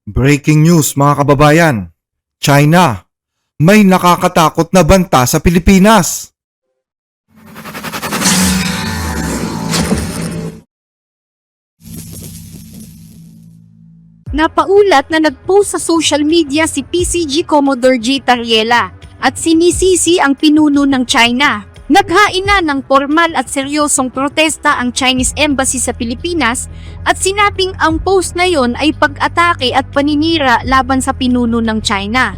Breaking news mga kababayan, China, may nakakatakot na banta sa Pilipinas. Napaulat na nag-post sa social media si PCG Commodore J. Tariela at sinisisi ang pinuno ng China. Naghain na ng formal at seryosong protesta ang Chinese Embassy sa Pilipinas at sinabing ang post na yon ay pag-atake at paninira laban sa pinuno ng China.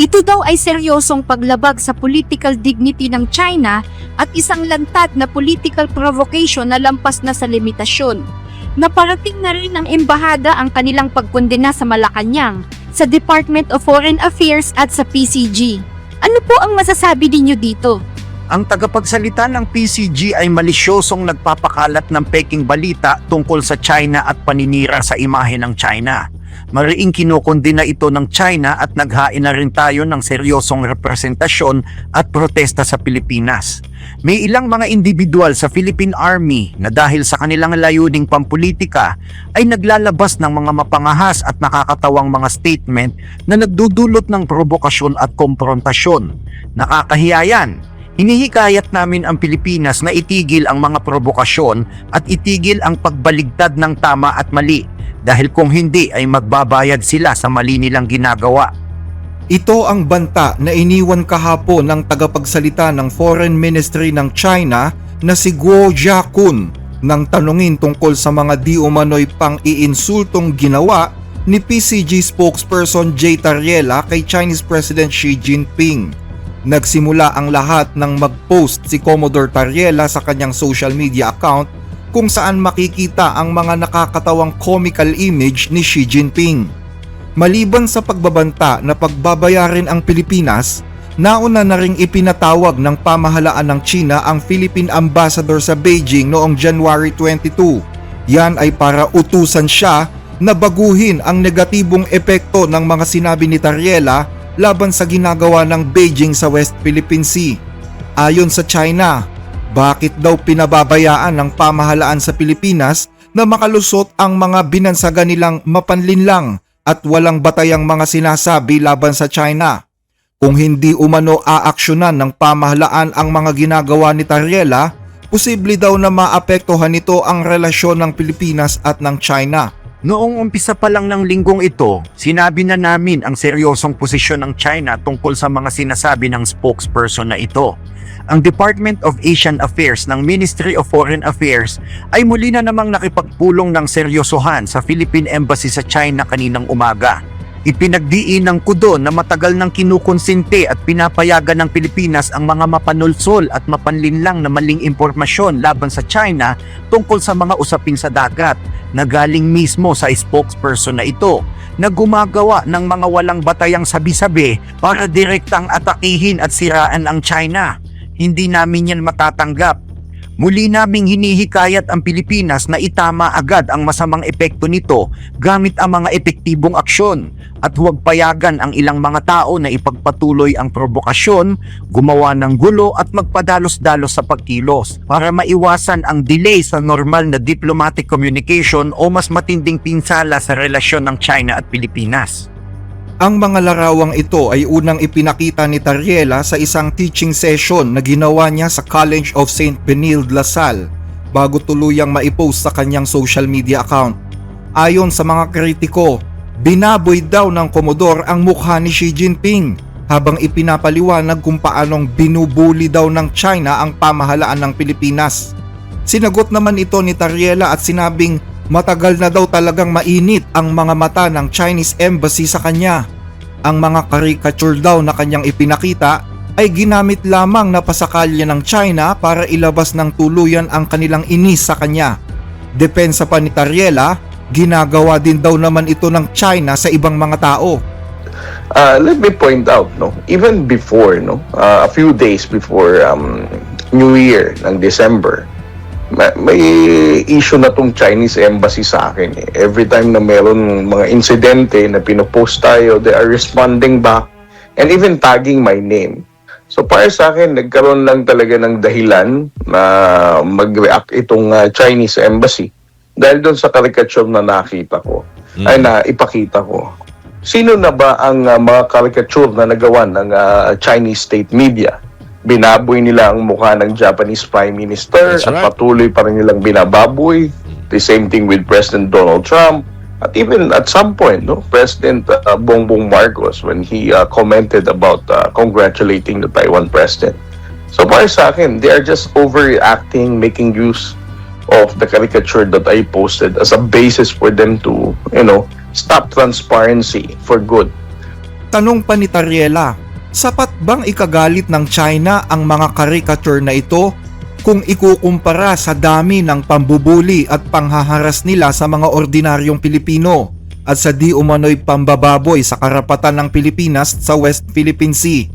Ito daw ay seryosong paglabag sa political dignity ng China at isang lantad na political provocation na lampas na sa limitasyon. Naparating na rin ng embahada ang kanilang pagkondena sa Malacanang, sa Department of Foreign Affairs at sa PCG. Ano po ang masasabi ninyo dito? Ang tagapagsalita ng PCG ay malisyosong nagpapakalat ng peking balita tungkol sa China at paninira sa imahe ng China. Mariing kinukondena ito ng China at naghain na rin tayo ng seryosong representasyon at protesta sa Pilipinas. May ilang mga individual sa Philippine Army na dahil sa kanilang layuning pampolitika ay naglalabas ng mga mapangahas at nakakatawang mga statement na nagdudulot ng provokasyon at komprontasyon. Nakakahiya yan. Hinihikayat namin ang Pilipinas na itigil ang mga provokasyon at itigil ang pagbaligtad ng tama at mali dahil kung hindi ay magbabayad sila sa mali nilang ginagawa. Ito ang banta na iniwan kahapon ng tagapagsalita ng Foreign Ministry ng China na si Guo Jiakun nang tanungin tungkol sa mga di umano'y pang-iinsultong ginawa ni PCG spokesperson J. Tariela kay Chinese President Xi Jinping. Nagsimula ang lahat ng mag-post si Commodore Tariela sa kanyang social media account kung saan makikita ang mga nakakatawang comical image ni Xi Jinping. Maliban sa pagbabanta na pagbabayarin ang Pilipinas, nauna na ring ipinatawag ng pamahalaan ng China ang Philippine Ambassador sa Beijing noong January 22. Yan ay para utusan siya na baguhin ang negatibong epekto ng mga sinabi ni Tariela laban sa ginagawa ng Beijing sa West Philippine Sea. Ayon sa China, bakit daw pinababayaan ng pamahalaan sa Pilipinas na makalusot ang mga binansaga nilang mapanlinlang at walang batayang mga sinasabi laban sa China? Kung hindi umano aaksyonan ng pamahalaan ang mga ginagawa ni Tariela, posible daw na maapektuhan nito ang relasyon ng Pilipinas at ng China. Noong umpisa pa lang ng linggong ito, sinabi na namin ang seryosong posisyon ng China tungkol sa mga sinasabi ng spokesperson na ito. Ang Department of Asian Affairs ng Ministry of Foreign Affairs ay muli na namang nakipagpulong ng seryosohan sa Philippine Embassy sa China kaninang umaga. Ipinagdiinan ko doon na matagal nang kinukonsinte at pinapayagan ng Pilipinas ang mga mapanulsol at mapanlinlang na maling impormasyon laban sa China tungkol sa mga usapin sa dagat na galing mismo sa spokesperson na ito na gumagawa ng mga walang batayang sabi-sabi para direktang atakihin at siraan ang China. Hindi namin yan matatanggap. Muli naming hinihikayat ang Pilipinas na itama agad ang masamang epekto nito gamit ang mga epektibong aksyon at huwag payagan ang ilang mga tao na ipagpatuloy ang provokasyon, gumawa ng gulo at magpadalos-dalos sa pagkilos para maiwasan ang delay sa normal na diplomatic communication o mas matinding pinsala sa relasyon ng China at Pilipinas. Ang mga larawang ito ay unang ipinakita ni Tariela sa isang teaching session na ginawa niya sa College of St. Benilde, Lasal bago tuluyang maipost sa kanyang social media account. Ayon sa mga kritiko, binaboy daw ng Commodore ang mukha ni Xi Jinping habang ipinapaliwanag kung paanong binubuli daw ng China ang pamahalaan ng Pilipinas. Sinagot naman ito ni Tariela at sinabing matagal na daw talagang mainit ang mga mata ng Chinese Embassy sa kanya. Ang mga caricature daw na kanyang ipinakita ay ginamit lamang na pasakalya ng China para ilabas ng tuluyan ang kanilang inis sa kanya. Depensa pa ni Tariela, ginagawa din daw naman ito ng China sa ibang mga tao. Let me point out, even before, a few days before New Year ng December, may issue na tong Chinese Embassy sa akin. Every time na meron mga insidente na pinopost tayo, they are responding back and even tagging my name. So para sa akin, nagkaroon lang talaga ng dahilan na mag-react itong Chinese Embassy dahil doon sa caricature na nakita ko, ay na ipakita ko. sino na ba ang mga caricature na nagawa ng Chinese state media? Binaboy nila ang mukha ng Japanese Prime Minister That's at right. patuloy pa rin nilang binababoy. The same thing with President Donald Trump. At even at some point, no, President Bongbong Marcos, when he commented about congratulating the Taiwan president. So para sa akin, they are just overreacting, making use of the caricature that I posted as a basis for them to, stop transparency for good. Tanong pa ni Tariela, sapat bang ikagalit ng China ang mga caricature na ito kung ikukumpara sa dami ng pambubuli at panghaharas nila sa mga ordinaryong Pilipino at sa di umano'y pambababoy sa karapatan ng Pilipinas sa West Philippine Sea?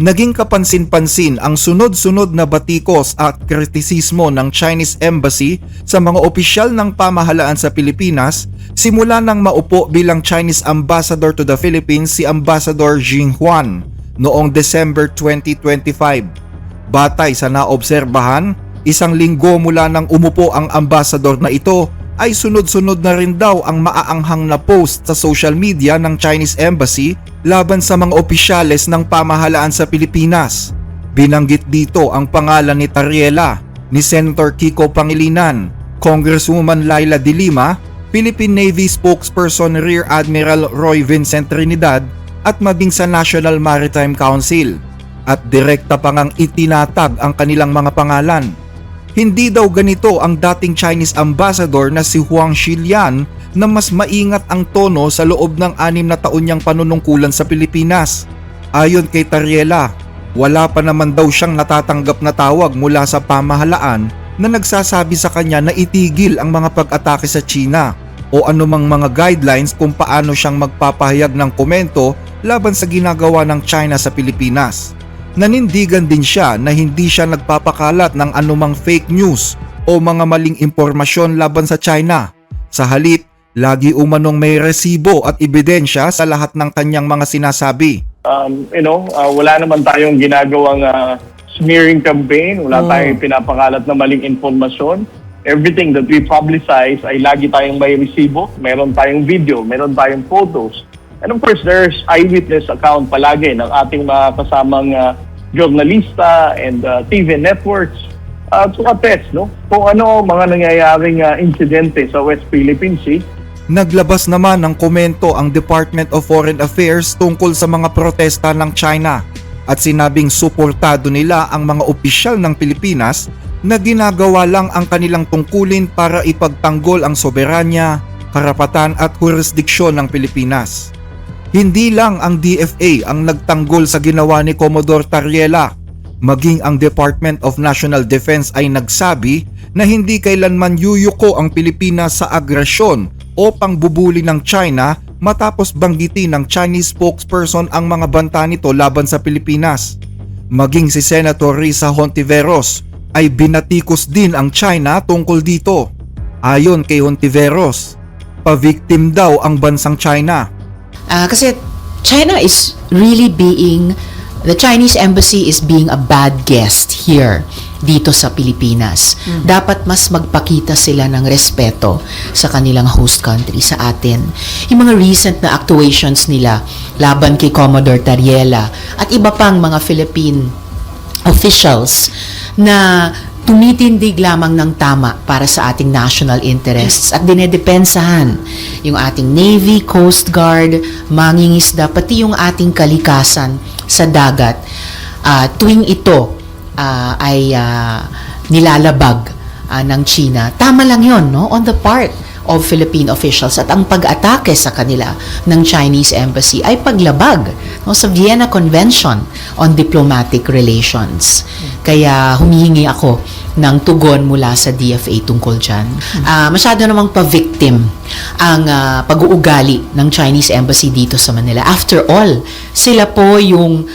Naging kapansin-pansin ang sunod-sunod na batikos at kritisismo ng Chinese Embassy sa mga opisyal ng pamahalaan sa Pilipinas simula nang maupo bilang Chinese Ambassador to the Philippines si Ambassador Jing Huan noong December 2025. Batay sa naobserbahan, isang linggo mula nang umupo ang ambassador na ito ay sunod-sunod na rin daw ang maaanghang na post sa social media ng Chinese Embassy laban sa mga opisyales ng pamahalaan sa Pilipinas. Binanggit dito ang pangalan ni Tariela, ni Senator Kiko Pangilinan, Congresswoman Laila De Lima, Philippine Navy spokesperson Rear Admiral Roy Vincent Trinidad at maging sa National Maritime Council. At direkta pa ngang itinatag ang kanilang mga pangalan. Hindi daw ganito ang dating Chinese ambassador na si Huang Xilian na mas maingat ang tono sa loob ng 6 na taon niyang panunungkulan sa Pilipinas. Ayon kay Tariela, wala pa naman daw siyang natatanggap na tawag mula sa pamahalaan na nagsasabi sa kanya na itigil ang mga pag-atake sa China o anumang mga guidelines kung paano siyang magpapahayag ng komento laban sa ginagawa ng China sa Pilipinas. Nanindigan din siya na hindi siya nagpapakalat ng anumang fake news o mga maling impormasyon laban sa China. Sa halip, lagi umanong may resibo at ebidensya sa lahat ng kanyang mga sinasabi. Wala naman tayong ginagawang smearing campaign, wala tayong pinapakalat na maling informasyon. Everything that we publicize ay lagi tayong may resibo, meron tayong video, meron tayong photos. And of course, there's eyewitness account palagi ng ating mga kasamang journalista and TV networks to attest kung ano mga nangyayaring insidente sa West Philippine Sea. Naglabas naman ng komento ang Department of Foreign Affairs tungkol sa mga protesta ng China at sinabing suportado nila ang mga opisyal ng Pilipinas na ginagawa lang ang kanilang tungkulin para ipagtanggol ang soberanya, karapatan at jurisdiksyon ng Pilipinas. Hindi lang ang DFA ang nagtanggol sa ginawa ni Commodore Tariela, maging ang Department of National Defense ay nagsabi na hindi kailanman yuyuko ang Pilipinas sa agresyon o pangbubuli ng China matapos banggitin ng Chinese spokesperson ang mga banta nito laban sa Pilipinas. Maging si Senator Risa Hontiveros ay binatikos din ang China tungkol dito. Ayon kay Hontiveros, pa-victim daw ang bansang China. Kasi China is really the Chinese embassy is being a bad guest here dito sa Pilipinas. Dapat mas magpakita sila ng respeto sa kanilang host country, sa atin. Yung mga recent na actuations nila laban kay Commodore Tariela at iba pang mga Philippine officials na tumitindig lamang ng tama para sa ating national interests at dinedepensahan yung ating Navy, Coast Guard, mangingisda, pati yung ating kalikasan sa dagat. Tuwing ito ay nilalabag ng China, tama lang yun, no? On the part of Philippine officials at ang pag-atake sa kanila ng Chinese Embassy ay paglabag sa Vienna Convention on Diplomatic Relations. Kaya humihingi ako ng tugon mula sa DFA tungkol dyan. Masyado namang pa-victim ang pag-uugali ng Chinese Embassy dito sa Manila. After all, sila po yung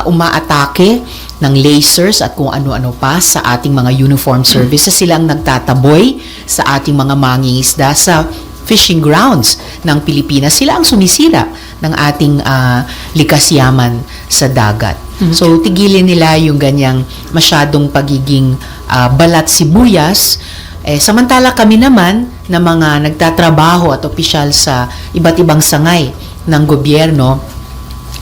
umaatake ng lasers at kung ano-ano pa sa ating mga uniform services. Sila ang nagtataboy sa ating mga mangingisda sa fishing grounds ng Pilipinas. Sila ang sumisira ng ating likas yaman sa dagat. So, tigilin nila yung ganyang masyadong pagiging balat sibuyas. Samantala kami naman na mga nagtatrabaho at opisyal sa iba't ibang sangay ng gobyerno,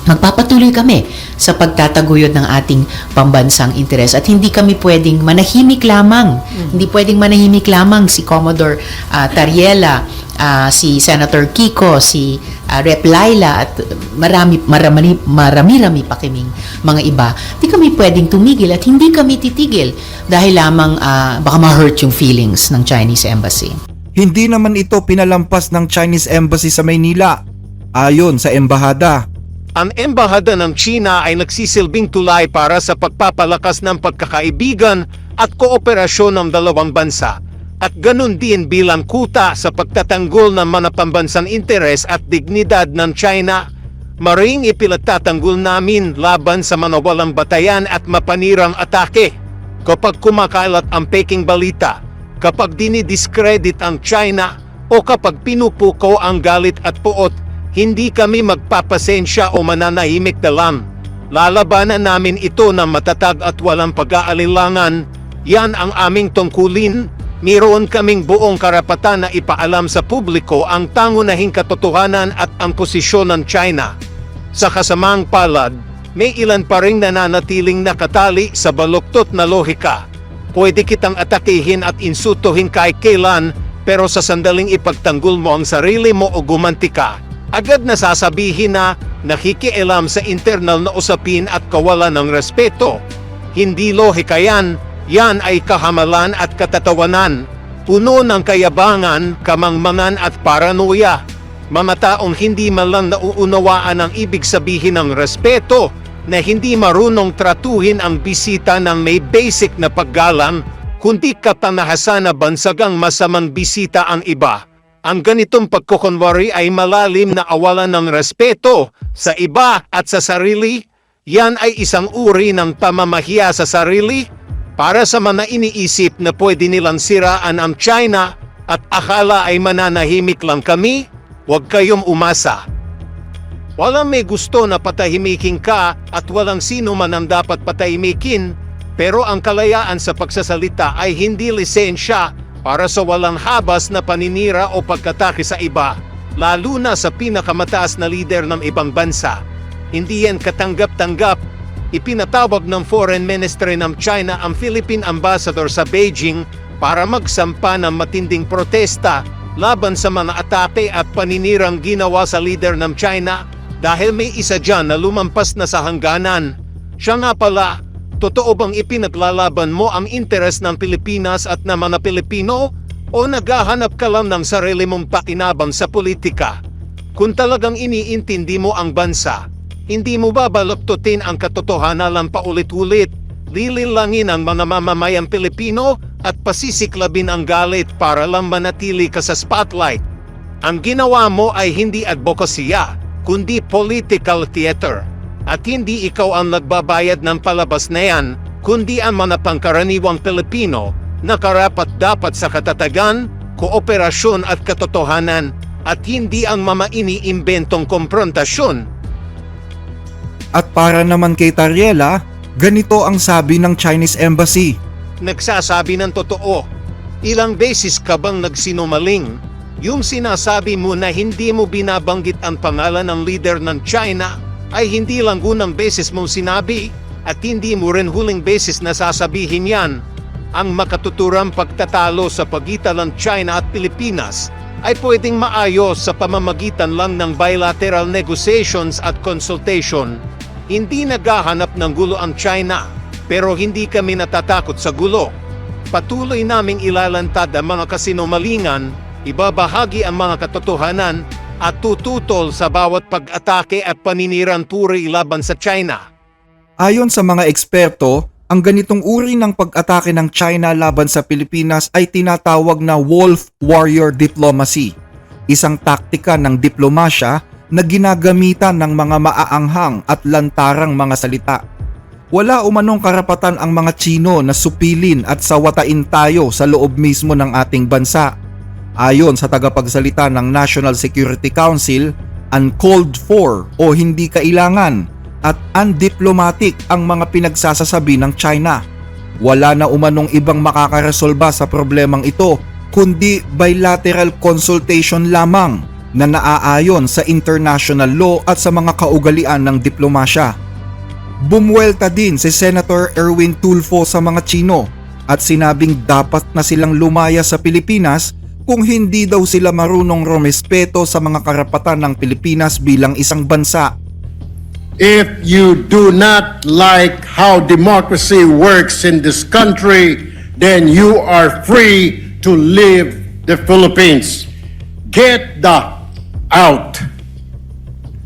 magpapatuloy kami sa pagtataguyod ng ating pambansang interes at hindi kami pwedeng manahimik lamang. Hindi pwedeng manahimik lamang si Commodore Tariela, si Senator Kiko, si Rep. Laila at marami pa kaming mga iba. Hindi kami pwedeng tumigil at hindi kami titigil dahil lamang baka ma-hurt yung feelings ng Chinese Embassy. Hindi naman ito pinalampas ng Chinese Embassy sa Maynila. Ayon sa embahada, Ang embahada ng China ay nagsisilbing tulay para sa pagpapalakas ng pagkakaibigan at kooperasyon ng dalawang bansa at ganun din bilang kuta sa pagtatanggol ng mga pambansang interes at dignidad ng China. Maring ipinagtatanggol namin laban sa mga walang batayan at mapanirang atake. Kapag kumakalat ang peking balita, kapag dinidiscredit ang China o kapag pinupukaw ang galit at puot, hindi kami magpapasensya o mananahimik na lang. Lalabanan namin ito na matatag at walang pag-aalilangan. Yan ang aming tungkulin. Mayroon kaming buong karapatan na ipaalam sa publiko ang tangunahing katotohanan at ang posisyon ng China. Sa kasamang palad, may ilan pa ring nananatiling nakatali sa baluktot na lohika. Pwede kitang atakihin at insultuhin kahit kailan, pero sa sandaling ipagtanggol mo ang sarili mo o gumanti ka, agad na sasabihin na nakikialam sa internal na usapin at kawalan ng respeto. Hindi lohika yan, yan ay kahamalan at katatawanan, puno ng kayabangan, kamangmangan at paranoia. Mga taong hindi man lang nauunawaan ang ibig sabihin ng respeto, na hindi marunong tratuhin ang bisita ng may basic na paggalang, kundi katanahasan na bansagang masamang bisita ang iba. Ang ganitong pagkukunwari ay malalim na awalan ng respeto sa iba at sa sarili. Yan ay isang uri ng pamamahiya sa sarili para sa mga iniisip na pwede nilang siraan ang China at akala ay mananahimik lang kami. Huwag kayong umasa. Walang may gusto na patahimikin ka at walang sino man ang dapat patahimikin, pero ang kalayaan sa pagsasalita ay hindi lisensya para sa walang habas na paninira o pagkatake sa iba, lalo na sa pinakamataas na lider ng ibang bansa. Hindi yan katanggap-tanggap. Ipinatawag ng Foreign Ministry ng China ang Philippine Ambassador sa Beijing para magsampa ng matinding protesta laban sa mga atake at paninirang ginawa sa lider ng China dahil may isa dyan na lumampas na sa hangganan. Siya nga pala, totoo bang ipinaglalaban mo ang interes ng Pilipinas at ng mga Pilipino o naghahanap ka lang ng sarili mong pakinabang sa politika? Kung talagang iniintindi mo ang bansa, hindi mo ba baluktutin ang katotohanan lang paulit-ulit, lililangin ang mga mamamayang Pilipino at pasisiklabin ang galit para lang manatili ka sa spotlight? Ang ginawa mo ay hindi advokasya, kundi political theater. At hindi ikaw ang nagbabayad ng palabas na yan, kundi ang mga pangkaraniwang Pilipino na karapat dapat sa katatagan, kooperasyon at katotohanan at hindi ang mga iniimbentong komprontasyon. at para naman kay Tariela, ganito ang sabi ng Chinese Embassy. Nagsasabi ng totoo. Ilang beses ka bang nagsinungaling? Yung sinasabi mo na hindi mo binabanggit ang pangalan ng leader ng China ay hindi lang unang beses mong sinabi at hindi mo rin huling beses na sasabihin yan. Ang makatuturang pagtatalo sa pagitan ng China at Pilipinas ay pwedeng maayos sa pamamagitan lang ng bilateral negotiations at consultation. Hindi naghahanap ng gulo ang China, pero hindi kami natatakot sa gulo. Patuloy naming ilalantad ang mga kasinungalingan, ibabahagi ang mga katotohanan at tututol sa bawat pag-atake at paninirang puri laban sa China. Ayon sa mga eksperto, ang ganitong uri ng pag-atake ng China laban sa Pilipinas ay tinatawag na wolf warrior diplomacy, isang taktika ng diplomasya na ginagamitan ng mga maaanghang at lantarang mga salita. Wala umanong karapatan ang mga Tsino na supilin at sawatain tayo sa loob mismo ng ating bansa. Ayon sa tagapagsalita ng National Security Council, uncalled for o hindi kailangan at undiplomatic ang mga pinagsasasabi ng China. Wala na umanong ibang makakaresolba sa problemang ito kundi bilateral consultation lamang na naaayon sa international law at sa mga kaugalian ng diplomasya. Bumuelta din si Senator Erwin Tulfo sa mga Tsino at sinabing dapat na silang lumaya sa Pilipinas kung hindi daw sila marunong rumespeto sa mga karapatan ng Pilipinas bilang isang bansa. If you do not like how democracy works in this country, then you are free to leave the Philippines. Get the out.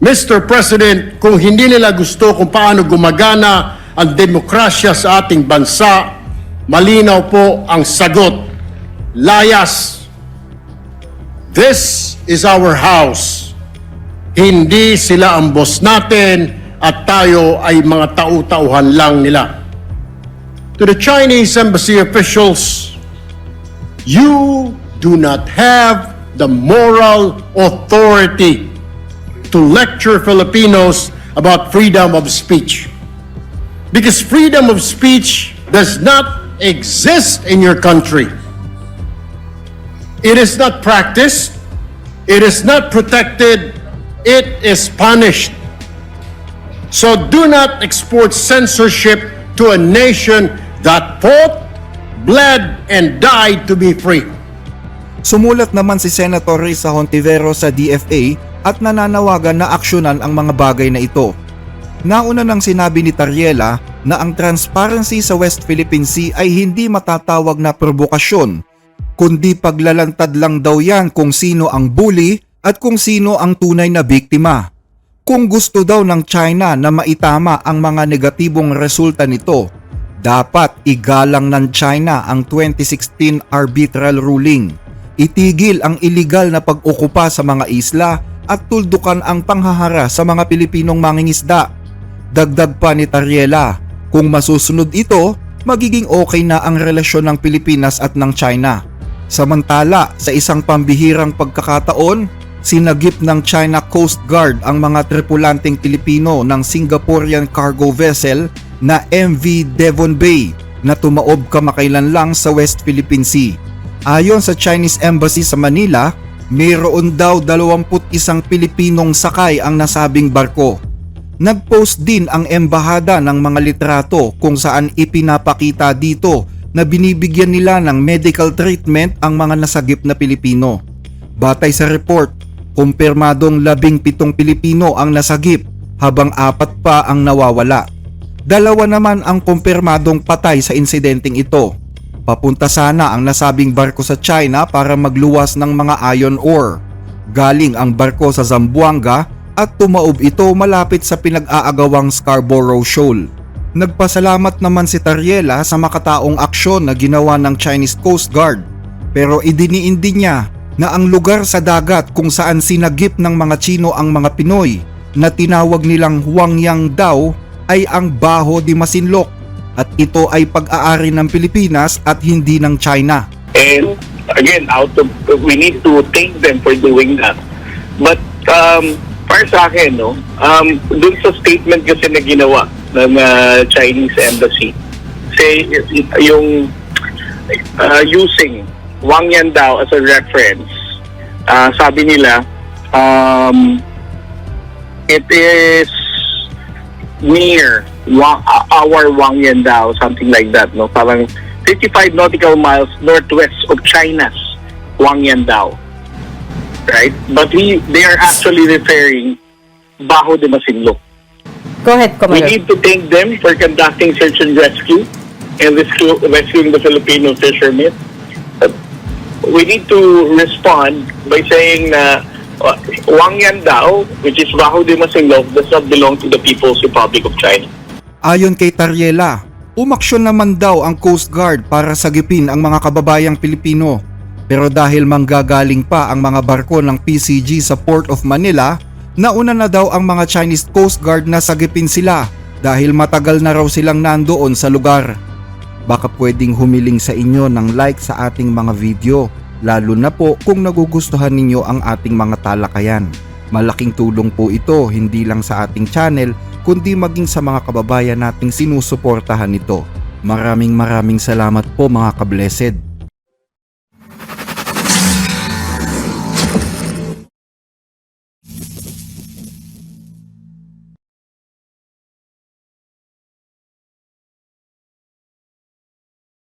Mr. President, kung hindi nila gusto kung paano gumagana ang demokrasya sa ating bansa, malinaw po ang sagot. Layas. This is our house. Hindi sila ang boss natin at tayo ay mga tau-tauhan lang nila. To the Chinese embassy officials, you do not have the moral authority to lecture Filipinos about freedom of speech. Because freedom of speech does not exist in your country. It is not practiced, it is not protected, it is punished. So do not export censorship to a nation that fought, bled, and died to be free. Sumulat naman si Senator Risa Hontiveros sa DFA at nananawagan na aksyonan ang mga bagay na ito. Nauna nang sinabi ni Tariela na ang transparency sa West Philippine Sea ay hindi matatawag na provokasyon, kundi paglalantad lang daw yan kung sino ang bully at kung sino ang tunay na biktima. Kung gusto daw ng China na maitama ang mga negatibong resulta nito, dapat igalang ng China ang 2016 arbitral ruling. Itigil ang iligal na pag-okupa sa mga isla at tuldukan ang panghahara sa mga Pilipinong mangingisda. Dagdag pa ni Tariela, kung masusunod ito, magiging okay na ang relasyon ng Pilipinas at ng China. Samantala, sa isang pambihirang pagkakataon, sinagip ng China Coast Guard ang mga tripulanteng Pilipino ng Singaporean cargo vessel na MV Devon Bay na tumaob kamakailan lang sa West Philippine Sea. Ayon sa Chinese Embassy sa Manila, mayroon daw 21 Pilipinong sakay ang nasabing barko. Nag-post din ang embahada ng mga litrato kung saan ipinapakita dito na binibigyan nila ng medical treatment ang mga nasagip na Pilipino. Batay sa report, kumpirmadong 17 Pilipino ang nasagip habang 4 pa ang nawawala. 2 naman ang kumpirmadong patay sa insidenteng ito. Papunta sana ang nasabing barko sa China para magluwas ng mga iron ore. Galing ang barko sa Zamboanga at tumaob ito malapit sa pinag-aagawang Scarborough Shoal. Nagpasalamat naman si Tariela sa makataong aksyon na ginawa ng Chinese Coast Guard, pero idiniin din niya na ang lugar sa dagat kung saan sinagip ng mga Tsino ang mga Pinoy na tinawag nilang Huangyang daw ay ang Baho de Masinloc at ito ay pag-aari ng Pilipinas at hindi ng China. And again, we need to thank them for doing that. But para sa akin, dun sa statement kasi na ginawa ng Chinese Embassy, say yung using Wang Yandao as a reference, sabi nila, it is near our Wang Yandao, something like that, no? Parang 55 nautical miles northwest of China's Wang Yandao, right? But they are actually referring Baho de Masinloc. Go ahead, We Commander. need to thank them for conducting search and rescue and rescuing the Filipino fishermen. We need to respond by saying na Wang Yandao, which is Baho de Masinloc, does not belong to the People's Republic of China. Ayon kay Tariela, umaksyon naman daw ang Coast Guard para sagipin ang mga kababayang Pilipino. Pero dahil manggagaling pa ang mga barko ng PCG sa Port of Manila, nauna na daw ang mga Chinese Coast Guard na sagipin sila dahil matagal na raw silang nandoon sa lugar. Baka pwedeng humiling sa inyo ng like sa ating mga video, lalo na po kung nagugustuhan ninyo ang ating mga talakayan. Malaking tulong po ito hindi lang sa ating channel kundi maging sa mga kababayan nating sinusuportahan nito. Maraming salamat po mga ka-blessed.